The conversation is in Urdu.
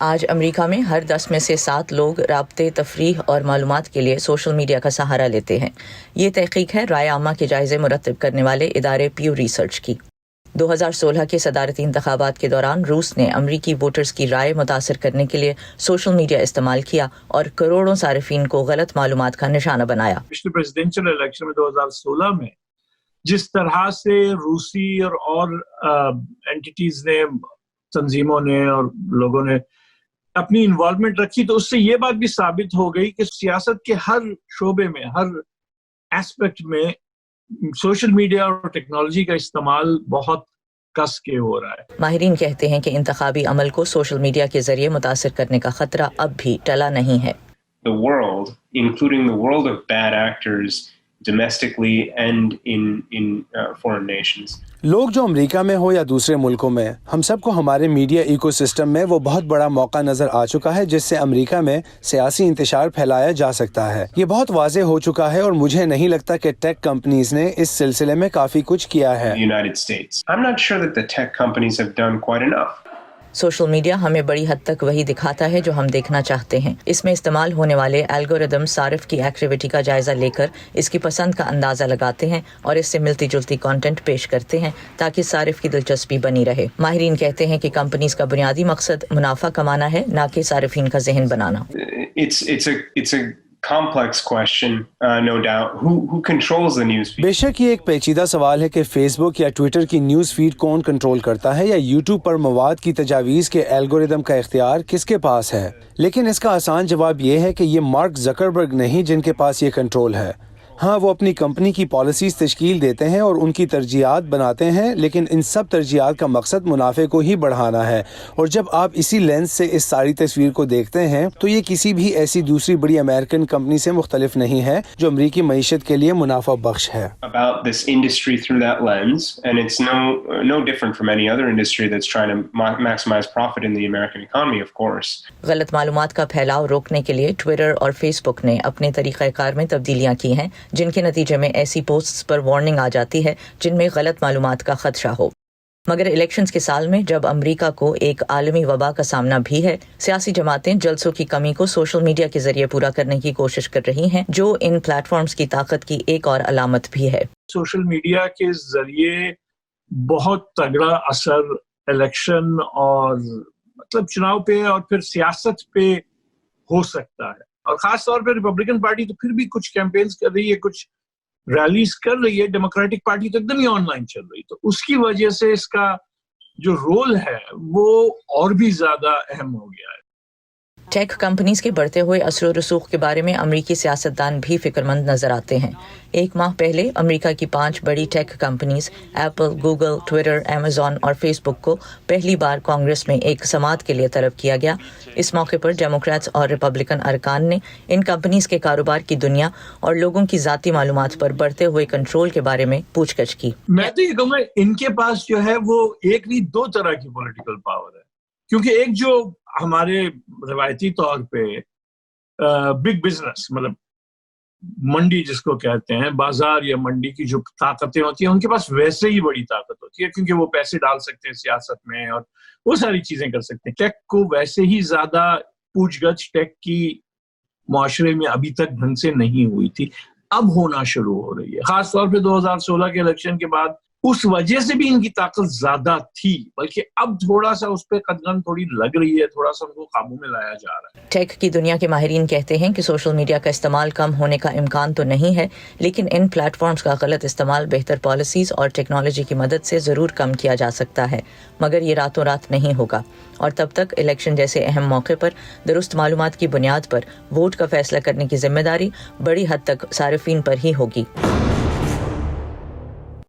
آج امریکہ میں ہر 10 میں سے 7 لوگ رابطے، تفریح اور معلومات کے لیے سوشل میڈیا کا سہارا لیتے ہیں۔ یہ تحقیق ہے رائے عامہ کے جائزے مرتب کرنے والے ادارے پیو ریسرچ کی۔ 2016 کے صدارتی انتخابات کے دوران روس نے امریکی ووٹرز کی رائے متاثر کرنے کے لیے سوشل میڈیا استعمال کیا اور کروڑوں صارفین کو غلط معلومات کا نشانہ بنایا۔ پچھلے پریزیڈنشل الیکشن میں 2016 میں جس طرح سے روسی اور اینٹیز نے، تنظیموں نے اور لوگوں نے اپنی انوالومنٹ رکھی، تو اس سے یہ بات بھی ثابت ہو گئی کہ سیاست کے ہر شعبے میں، ہر ایسپیکٹ میں سوشل میڈیا اور ٹیکنالوجی کا استعمال بہت کس کے ہو رہا ہے۔ ماہرین کہتے ہیں کہ انتخابی عمل کو سوشل میڈیا کے ذریعے متاثر کرنے کا خطرہ اب بھی ٹلا نہیں ہے۔ The world, including the world of bad actors domestically and in foreign nations. لوگ جو امریکہ میں ہو یا دوسرے ملکوں میں، ہم سب کو ہمارے میڈیا ایکو سسٹم میں وہ بہت بڑا موقع نظر آ چکا ہے جس سے امریکہ میں سیاسی انتشار پھیلایا جا سکتا ہے۔ یہ بہت واضح ہو چکا ہے اور مجھے نہیں لگتا کہ ٹیک کمپنیز نے اس سلسلے میں کافی کچھ کیا ہے۔ United States. I'm not sure that the tech companies have done quite enough. Social media ہمیں بڑی حد تک وہی دکھاتا ہے جو ہم دیکھنا چاہتے ہیں۔ اس میں استعمال ہونے والے الگورتھم صارف کی ایکٹیویٹی کا جائزہ لے کر اس کی پسند کا اندازہ لگاتے ہیں اور اس سے ملتی جلتی کانٹینٹ پیش کرتے ہیں تاکہ صارف کی دلچسپی بنی رہے۔ ماہرین کہتے ہیں کہ کمپنیز کا بنیادی مقصد منافع کمانا ہے، نہ کہ صارفین کا ذہن بنانا۔ It's a complex question, no doubt. Who controls the news feed? بے شک یہ ایک پیچیدہ سوال ہے کہ فیس بک یا ٹویٹر کی نیوز فیڈ کون کنٹرول کرتا ہے، یا یوٹیوب پر مواد کی تجاویز کے الگورتھم کا اختیار کس کے پاس ہے۔ لیکن اس کا آسان جواب یہ ہے کہ یہ مارک زکربرگ نہیں جن کے پاس یہ کنٹرول ہے۔ ہاں، وہ اپنی کمپنی کی پالیسیز تشکیل دیتے ہیں اور ان کی ترجیحات بناتے ہیں، لیکن ان سب ترجیحات کا مقصد منافع کو ہی بڑھانا ہے۔ اور جب آپ اسی لینس سے اس ساری تصویر کو دیکھتے ہیں تو یہ کسی بھی ایسی دوسری بڑی امریکن کمپنی سے مختلف نہیں ہے جو امریکی معیشت کے لیے منافع بخش ہے۔ About this industry through that lens, and it's no different from any other industry that's trying to maximize profit in the American economy, of course. غلط معلومات کا پھیلاؤ روکنے کے لیے ٹویٹر اور فیس بک نے اپنے طریقہ کار میں تبدیلیاں کی ہیں، جن کے نتیجے میں ایسی پوسٹس پر وارننگ آ جاتی ہے جن میں غلط معلومات کا خدشہ ہو۔ مگر الیکشنز کے سال میں جب امریکہ کو ایک عالمی وبا کا سامنا بھی ہے، سیاسی جماعتیں جلسوں کی کمی کو سوشل میڈیا کے ذریعے پورا کرنے کی کوشش کر رہی ہیں، جو ان پلیٹ فارمز کی طاقت کی ایک اور علامت بھی ہے۔ سوشل میڈیا کے ذریعے بہت تگڑا اثر الیکشن اور مطلب چناؤ پہ اور پھر سیاست پہ ہو سکتا ہے، اور خاص طور پہ ریپبلکن پارٹی تو پھر بھی کچھ کیمپینز کر رہی ہے، کچھ ریلیز کر رہی ہے، ڈیموکریٹک پارٹی تو ایک دم ہی آن لائن چل رہی، تو اس کی وجہ سے اس کا جو رول ہے وہ اور بھی زیادہ اہم ہو گیا ہے۔ ٹیک کمپنیز کے بڑھتے ہوئے اثر و رسوخ کے بارے میں امریکی سیاستدان بھی فکر مند نظر آتے ہیں۔ ایک ماہ پہلے امریکہ کی 5 بڑی tech companies apple, Google, Twitter, Amazon اور فیس بک کو پہلی بار کانگریس میں ایک سماعت کے لیے طلب کیا گیا۔ اس موقع پر ڈیموکریٹس اور ریپبلکن ارکان نے ان کمپنیز کے کاروبار کی دنیا اور لوگوں کی ذاتی معلومات پر بڑھتے ہوئے کنٹرول کے بارے میں پوچھ گچھ کی۔ میں تو یہ کہوں گا ان کے پاس جو ہے وہ ایک نہیں 2 طرح کی پولیٹیکل پاور ہے، کیونکہ ایک جو ہمارے روایتی طور پہ بگ بزنس، مطلب منڈی جس کو کہتے ہیں، بازار یا منڈی کی جو طاقتیں ہوتی ہیں، ان کے پاس ویسے ہی بڑی طاقت ہوتی ہے، کیونکہ وہ پیسے ڈال سکتے ہیں سیاست میں اور وہ ساری چیزیں کر سکتے ہیں۔ ٹیک کو ویسے ہی زیادہ پوچھ گچھ ٹیک کی معاشرے میں ابھی تک ڈھنگ سے نہیں ہوئی تھی، اب ہونا شروع ہو رہی ہے، خاص طور پہ 2016 کے الیکشن کے بعد۔ اس وجہ سے بھی ان کی طاقت زیادہ تھی، بلکہ اب تھوڑا سا اس پہ قدغن تھوڑی لگ رہی ہے، تھوڑا سا ان کو قابو میں لایا جا رہا ہے۔ ٹیک کی دنیا کے ماہرین کہتے ہیں کہ سوشل میڈیا کا استعمال کم ہونے کا امکان تو نہیں ہے، لیکن ان پلیٹ فارمز کا غلط استعمال بہتر پالیسیز اور ٹیکنالوجی کی مدد سے ضرور کم کیا جا سکتا ہے، مگر یہ راتوں رات نہیں ہوگا، اور تب تک الیکشن جیسے اہم موقع پر درست معلومات کی بنیاد پر ووٹ کا فیصلہ کرنے کی ذمہ داری بڑی حد تک صارفین پر ہی ہوگی۔